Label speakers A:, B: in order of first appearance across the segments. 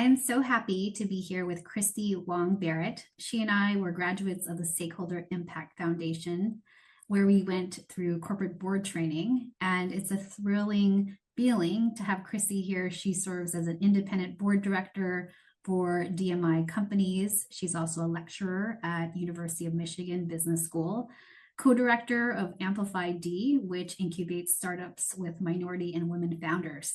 A: I am so happy to be here with Christie Wong Barrett. She and I were graduates of the Stakeholder Impact Foundation, where we went through corporate board training, and it's a thrilling feeling to have Christie here. She serves as an independent board director for DMI Companies. She's also a lecturer at University of Michigan Business School, co-director of AmplifyD, which incubates startups with minority and women founders.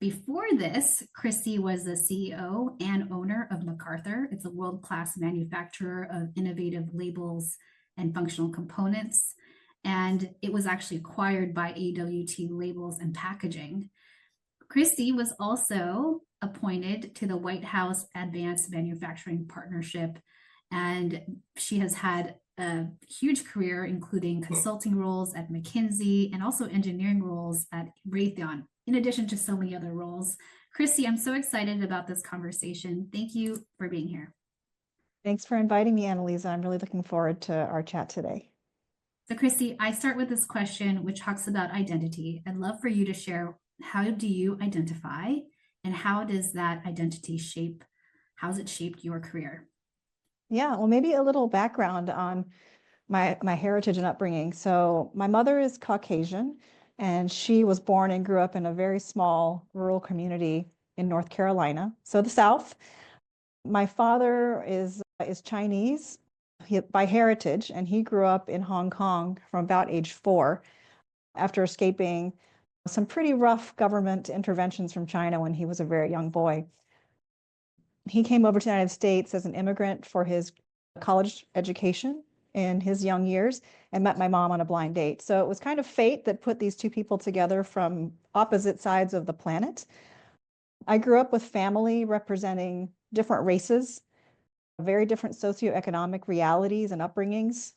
A: Before this, Christie was the CEO and owner of MacArthur. It's a world-class manufacturer of innovative labels and functional components. And it was actually acquired by AWT Labels and Packaging. Christie was also appointed to the White House Advanced Manufacturing Partnership, and she has had a huge career, including consulting roles at McKinsey and also engineering roles at Raytheon, in addition to so many other roles. Christie, I'm so excited about this conversation. Thank you for being here.
B: Thanks for inviting me, Annalisa. I'm really looking forward to our chat today.
A: So Christie, I start with this question, which talks about identity. I'd love for you to share, how do you identify and how does that identity how's it shaped your career?
B: Yeah, well, maybe a little background on my heritage and upbringing. So my mother is Caucasian, and she was born and grew up in a very small rural community in North Carolina, so the South. My father is Chinese by heritage, and he grew up in Hong Kong from about age 4 after escaping some pretty rough government interventions from China when he was a very young boy. He came over to the United States as an immigrant for his college education in his young years and met my mom on a blind date. So it was kind of fate that put these two people together from opposite sides of the planet. I grew up with family representing different races, very different socioeconomic realities and upbringings,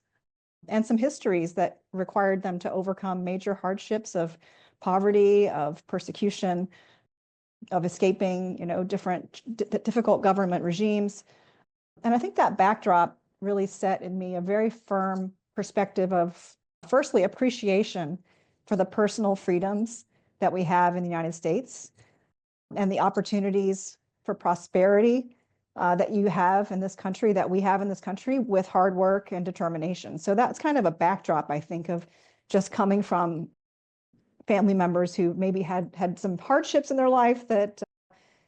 B: and some histories that required them to overcome major hardships of poverty, of persecution, of escaping, different difficult government regimes. And I think that backdrop really set in me a very firm perspective of, firstly, appreciation for the personal freedoms that we have in the United States and the opportunities for prosperity that you have in this country, that we have in this country, with hard work and determination. So that's kind of a backdrop, I think, of just coming from family members who maybe had some hardships in their life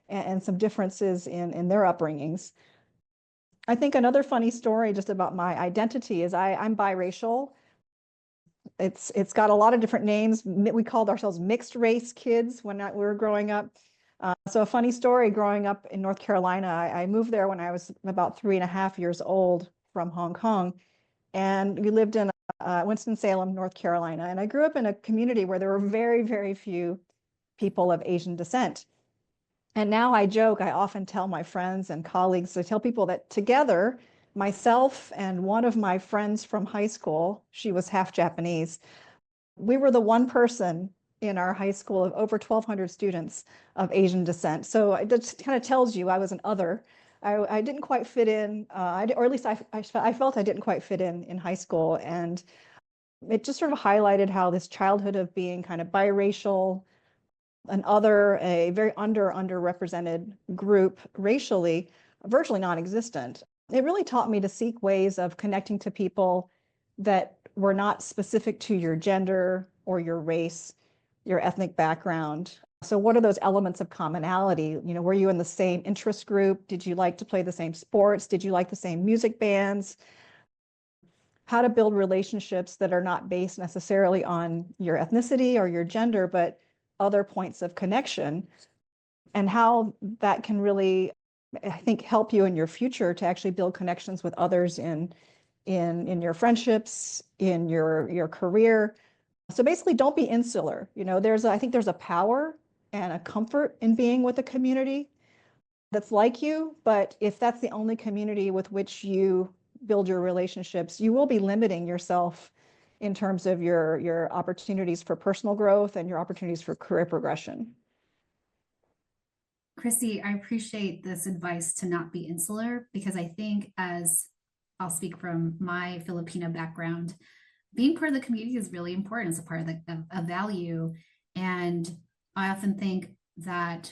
B: and some differences in their upbringings. I think another funny story just about my identity is I'm biracial. It's got a lot of different names. We called ourselves mixed race kids when we were growing up. So a funny story, growing up in North Carolina, I moved there when I was about 3.5 years old from Hong Kong. And we lived in Winston-Salem, North Carolina. And I grew up in a community where there were very, very few people of Asian descent. And now I joke, I often tell my friends and colleagues, I tell people that together, myself and one of my friends from high school, she was half Japanese, we were the one person in our high school of over 1,200 students of Asian descent. So it just kind of tells you I was an other. I didn't quite fit in, or at least I felt I didn't quite fit in high school. And it just sort of highlighted how this childhood of being kind of biracial, an other, a very underrepresented group racially, virtually non-existent. It really taught me to seek ways of connecting to people that were not specific to your gender or your race, your ethnic background. So what are those elements of commonality? Were you in the same interest group? Did you like to play the same sports? Did you like the same music bands? How to build relationships that are not based necessarily on your ethnicity or your gender, but other points of connection, and how that can really, I think, help you in your future to actually build connections with others in your friendships, in your career. So basically, don't be insular. I think there's a power and a comfort in being with a community that's like you, but if that's the only community with which you build your relationships, you will be limiting yourself in terms of your opportunities for personal growth and your opportunities for career progression.
A: Christie, I appreciate this advice to not be insular, because I think, as I'll speak from my Filipino background, being part of the community is really important as a part of a value. And I often think that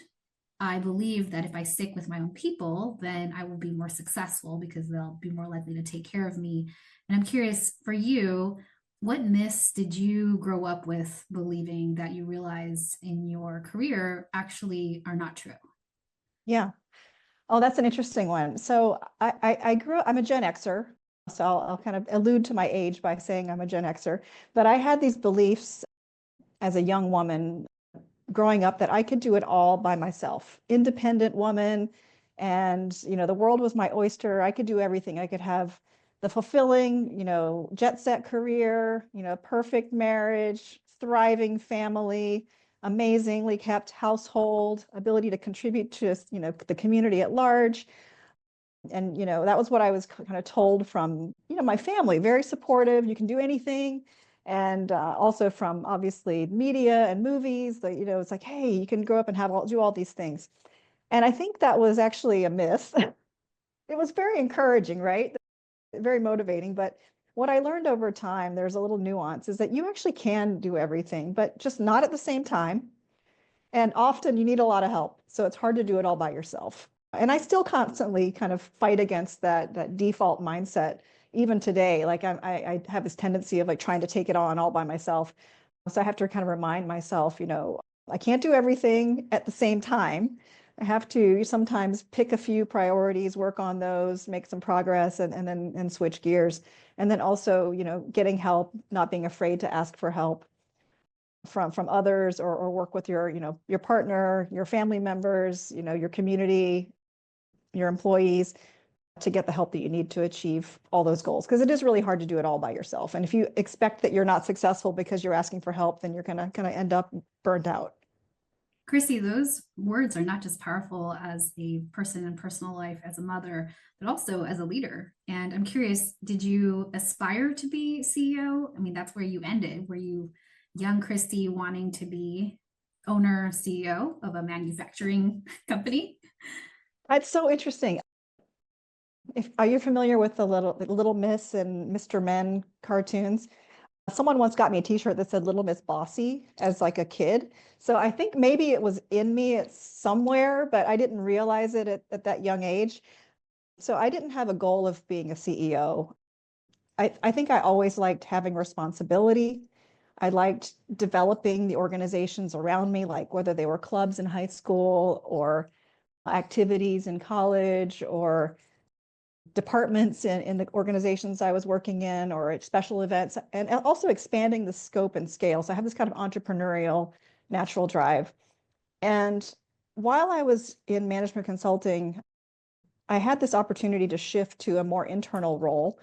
A: I believe that if I stick with my own people, then I will be more successful because they'll be more likely to take care of me. And I'm curious for you, what myths did you grow up with believing that you realize in your career actually are not true?
B: Yeah. Oh, that's an interesting one. So I grew up, I'm a Gen Xer. So I'll kind of allude to my age by saying I'm a Gen Xer. But I had these beliefs as a young woman growing up that I could do it all by myself, independent woman. And, the world was my oyster. I could do everything. I could have the fulfilling, jet set career, perfect marriage, thriving family, amazingly kept household, ability to contribute to, the community at large. And, that was what I was kind of told from, my family, very supportive. You can do anything. And also from obviously media and movies, it's like, hey, you can grow up and do all these things. And I think that was actually a myth. It was very encouraging, right? Very motivating. But what I learned over time, there's a little nuance, is that you actually can do everything, but just not at the same time. And often you need a lot of help. So it's hard to do it all by yourself. And I still constantly kind of fight against that default mindset, even today. Like I have this tendency of like trying to take it on all by myself. So I have to kind of remind myself, I can't do everything at the same time. I have to sometimes pick a few priorities, work on those, make some progress, and then switch gears. And then also, getting help, not being afraid to ask for help from others, or work with your partner, your family members, your community, your employees, to get the help that you need to achieve all those goals. Because it is really hard to do it all by yourself. And if you expect that you're not successful because you're asking for help, then you're gonna end up burnt out.
A: Chrissy, those words are not just powerful as a person in personal life, as a mother, but also as a leader. And I'm curious, did you aspire to be CEO? I mean, that's where you ended. Were you young Christy wanting to be owner, CEO of a manufacturing company?
B: It's so interesting. Are you familiar with the Little Miss and Mr. Men cartoons? Someone once got me a t-shirt that said Little Miss Bossy as like a kid. So I think maybe it was in me, it's somewhere, but I didn't realize it at that young age. So I didn't have a goal of being a CEO. I think I always liked having responsibility. I liked developing the organizations around me, like whether they were clubs in high school or activities in college or departments in the organizations I was working in, or special events, and also expanding the scope and scale. So I have this kind of entrepreneurial natural drive. And while I was in management consulting, I had this opportunity to shift to a more internal role.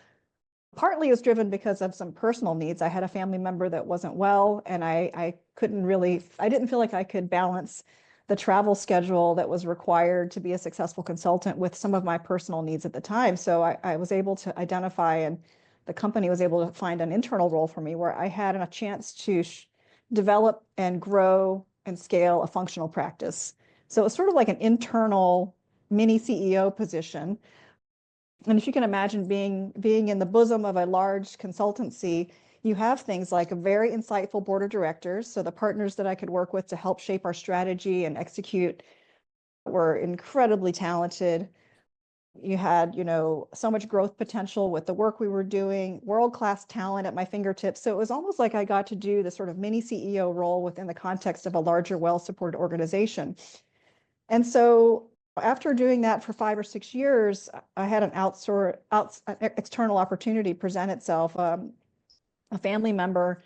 B: Partly it was driven because of some personal needs. I had a family member that wasn't well, and I didn't feel like I could balance the travel schedule that was required to be a successful consultant with some of my personal needs at the time. So I was able to identify, and the company was able to find an internal role for me where I had a chance to develop and grow and scale a functional practice. So it was sort of like an internal mini CEO position. And if you can imagine being in the bosom of a large consultancy, you have things like a very insightful board of directors. So the partners that I could work with to help shape our strategy and execute were incredibly talented. You had, so much growth potential with the work we were doing, world-class talent at my fingertips. So it was almost like I got to do the sort of mini CEO role within the context of a larger, well-supported organization. And so after doing that for 5 or 6 years, I had an external opportunity present itself. A family member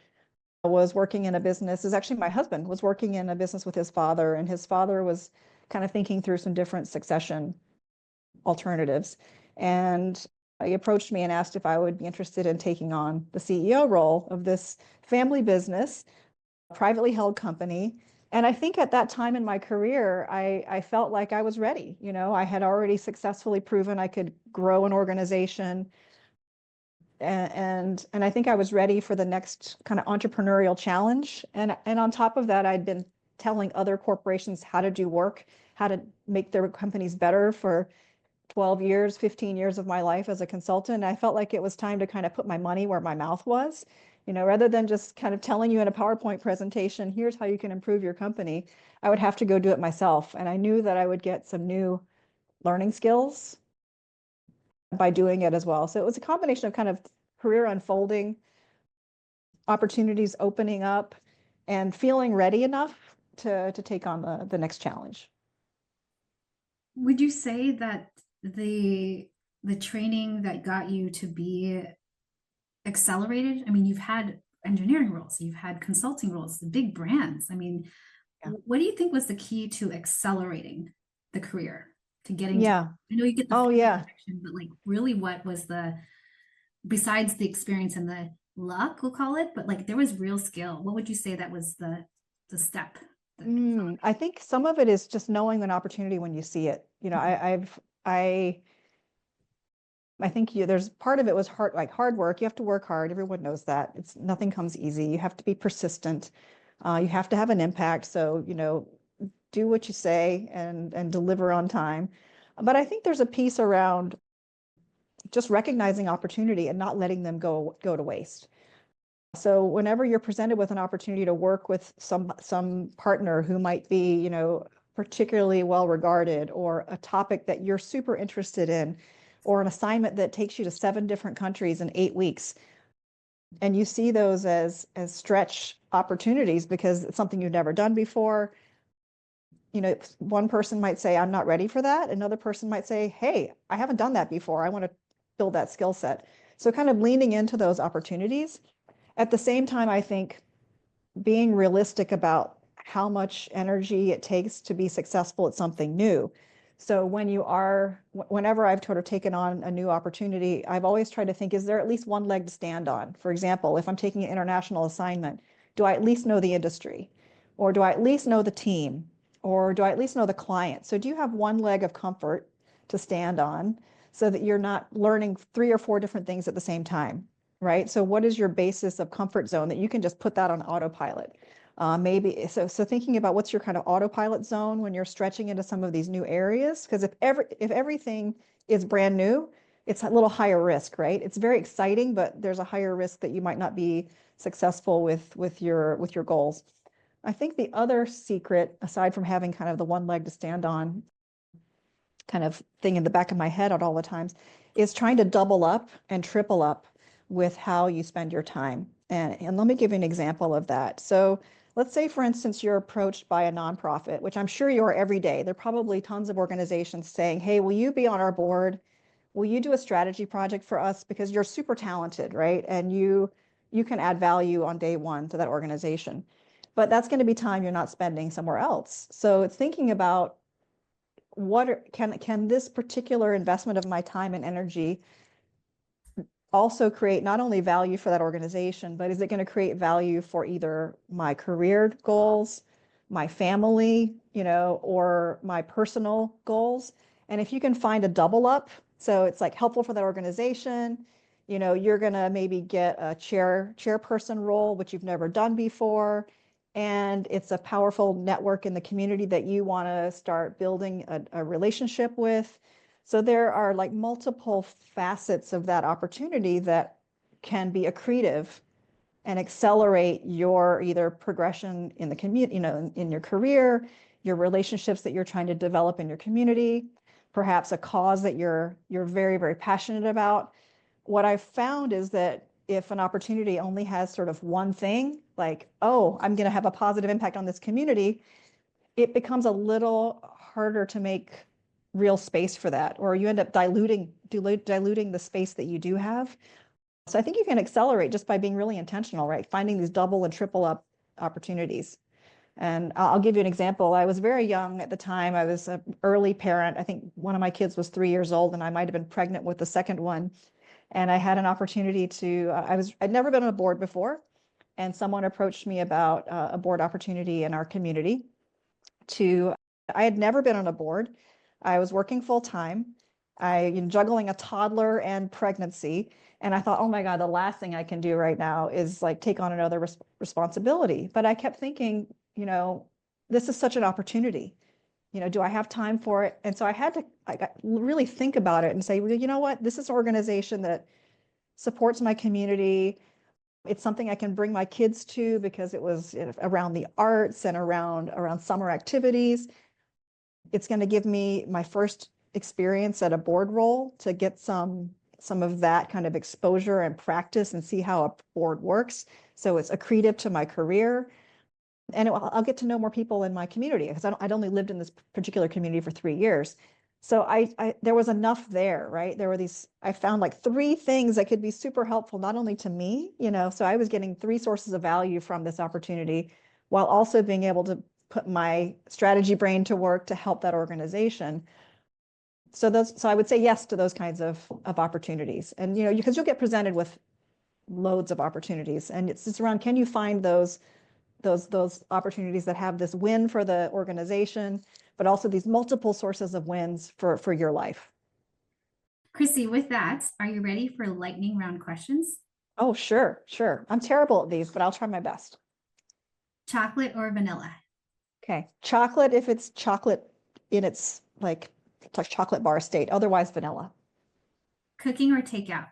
B: was working in a business, is actually my husband was working in a business with his father, and his father was kind of thinking through some different succession alternatives. And he approached me and asked if I would be interested in taking on the CEO role of this family business, privately held company. And I think at that time in my career, I felt like I was ready. I had already successfully proven I could grow an organization. And I think I was ready for the next kind of entrepreneurial challenge. And on top of that, I'd been telling other corporations how to do work, how to make their companies better for 12 years, 15 years of my life as a consultant. I felt like it was time to kind of put my money where my mouth was Rather than just kind of telling you in a PowerPoint presentation, here's how you can improve your company, I would have to go do it myself. And I knew that I would get some new learning skills by doing it as well. So it was a combination of kind of career unfolding, opportunities opening up, and feeling ready enough to take on the next challenge.
A: Would you say that the training that got you to be accelerated? I mean, you've had engineering roles, you've had consulting roles, the big brands. I mean,
B: Yeah.
A: what do you think was the key to accelerating the career, to getting to,
B: Yeah.
A: I know you get the
B: Oh, yeah.
A: direction, but like really what was besides the experience and the luck, we'll call it, but like there was real skill. What would you say that was the step?
B: I think some of it is just knowing an opportunity when you see it. I think there's part of it was hard work. You have to work hard. Everyone knows that. Nothing comes easy. You have to be persistent. You have to have an impact. So, do what you say and deliver on time. But I think there's a piece around just recognizing opportunity and not letting them go to waste. So whenever you're presented with an opportunity to work with some partner who might be, particularly well regarded, or a topic that you're super interested in, or an assignment that takes you to 7 different countries in 8 weeks, and you see those as stretch opportunities because it's something you've never done before, one person might say, I'm not ready for that. Another person might say, hey, I haven't done that before. I want to build that skill set. So kind of leaning into those opportunities. At the same time, I think being realistic about how much energy it takes to be successful at something new. So whenever I've sort of taken on a new opportunity, I've always tried to think, is there at least one leg to stand on? For example, if I'm taking an international assignment, do I at least know the industry? Or do I at least know the team? Or do I at least know the client? So do you have one leg of comfort to stand on so that you're not learning 3 or 4 different things at the same time? Right? So what is your basis of comfort zone that you can just put that on autopilot? Maybe so thinking about what's your kind of autopilot zone when you're stretching into some of these new areas, because if everything is brand new, it's a little higher risk, right? It's very exciting, but there's a higher risk that you might not be successful with your goals. I think the other secret, aside from having kind of the one leg to stand on kind of thing in the back of my head at all the times, is trying to double up and triple up with how you spend your time. And let me give you an example of that. So let's say, for instance, you're approached by a nonprofit, which I'm sure you are every day. There are probably tons of organizations saying, hey, will you be on our board? Will you do a strategy project for us? Because you're super talented, right? And you can add value on day one to that organization. But that's going to be time you're not spending somewhere else. So it's thinking about can this particular investment of my time and energy also create not only value for that organization, but is it going to create value for either my career goals, my family, or my personal goals? And if you can find a double up, so it's like helpful for that organization, you're going to maybe get a chairperson role, which you've never done before. And it's a powerful network in the community that you want to start building a relationship with. So there are like multiple facets of that opportunity that can be accretive and accelerate your either progression in the community, in your career, your relationships that you're trying to develop in your community, perhaps a cause that you're very, very passionate about. What I've found is that if an opportunity only has sort of one thing, like, oh, I'm going to have a positive impact on this community, it becomes a little harder to make real space for that, or you end up diluting the space that you do have. So I think you can accelerate just by being really intentional, right? Finding these double and triple up opportunities. And I'll give you an example. I was very young at the time. I was an early parent. I think one of my kids was 3 years old, and I might have been pregnant with the second one. And I had an opportunity I'd never been on a board before, and someone approached me about a board opportunity in our community. I had never been on a board. I was working full time. Juggling a toddler and pregnancy. And I thought, oh my God, the last thing I can do right now is like take on another responsibility. But I kept thinking, this is such an opportunity. Do I have time for it? And so I had to really think about it and say, well, you know what? This is an organization that supports my community. It's something I can bring my kids to because it was around the arts and around summer activities. It's going to give me my first experience at a board role to get some of that kind of exposure and practice and see how a board works. So it's accretive to my career. And I'll get to know more people in my community because I'd only lived in this particular community for 3 years. So there was enough there, right? There were I found like 3 things that could be super helpful, not only to me, so I was getting 3 sources of value from this opportunity while also being able to put my strategy brain to work to help that organization. So I would say yes to those kinds of opportunities. And, because you'll get presented with loads of opportunities, and it's around, can you find those opportunities that have this win for the organization, but also these multiple sources of wins for your life.
A: Christie, with that, are you ready for lightning round questions?
B: Oh, sure. I'm terrible at these, but I'll try my best.
A: Chocolate or vanilla?
B: Okay. Chocolate if it's chocolate in its like chocolate bar state, otherwise vanilla.
A: Cooking or takeout?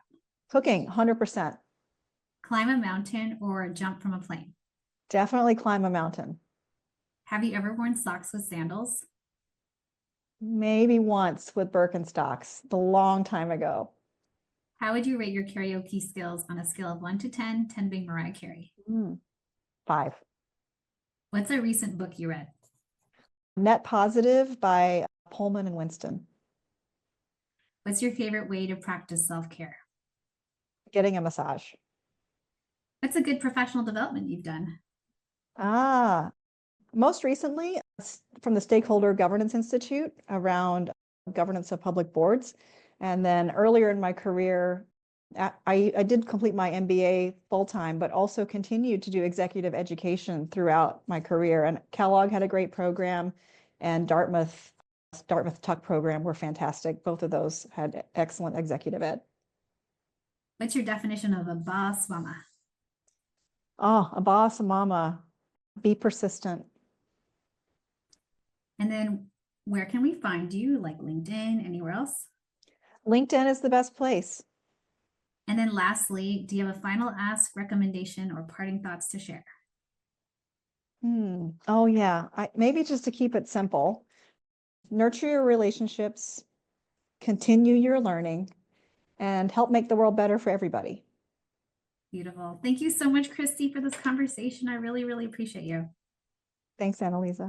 B: Cooking, 100%.
A: Climb a mountain or jump from a plane?
B: Definitely climb a mountain.
A: Have you ever worn socks with sandals?
B: Maybe once with Birkenstocks, a long time ago.
A: How would you rate your karaoke skills on a scale of 1 to 10, 10 being Mariah Carey?
B: 5.
A: What's a recent book you read?
B: Net Positive by Pullman and Winston.
A: What's your favorite way to practice self-care?
B: Getting a massage.
A: What's a good professional development you've done?
B: Most recently from the Stakeholder Governance Institute around governance of public boards. And then earlier in my career, I did complete my MBA full-time, but also continued to do executive education throughout my career. And Kellogg had a great program, and Dartmouth Tuck program were fantastic. Both of those had excellent executive ed.
A: What's your definition of a boss mama?
B: Oh, a boss mama. Be persistent.
A: And then where can we find you? Like LinkedIn, anywhere else?
B: LinkedIn is the best place.
A: And then lastly, do you have a final ask, recommendation, or parting thoughts to share?
B: Oh yeah, maybe just to keep it simple, nurture your relationships, continue your learning, and help make the world better for everybody.
A: Beautiful. Thank you so much, Christie, for this conversation. I really, really appreciate you.
B: Thanks, Annalisa.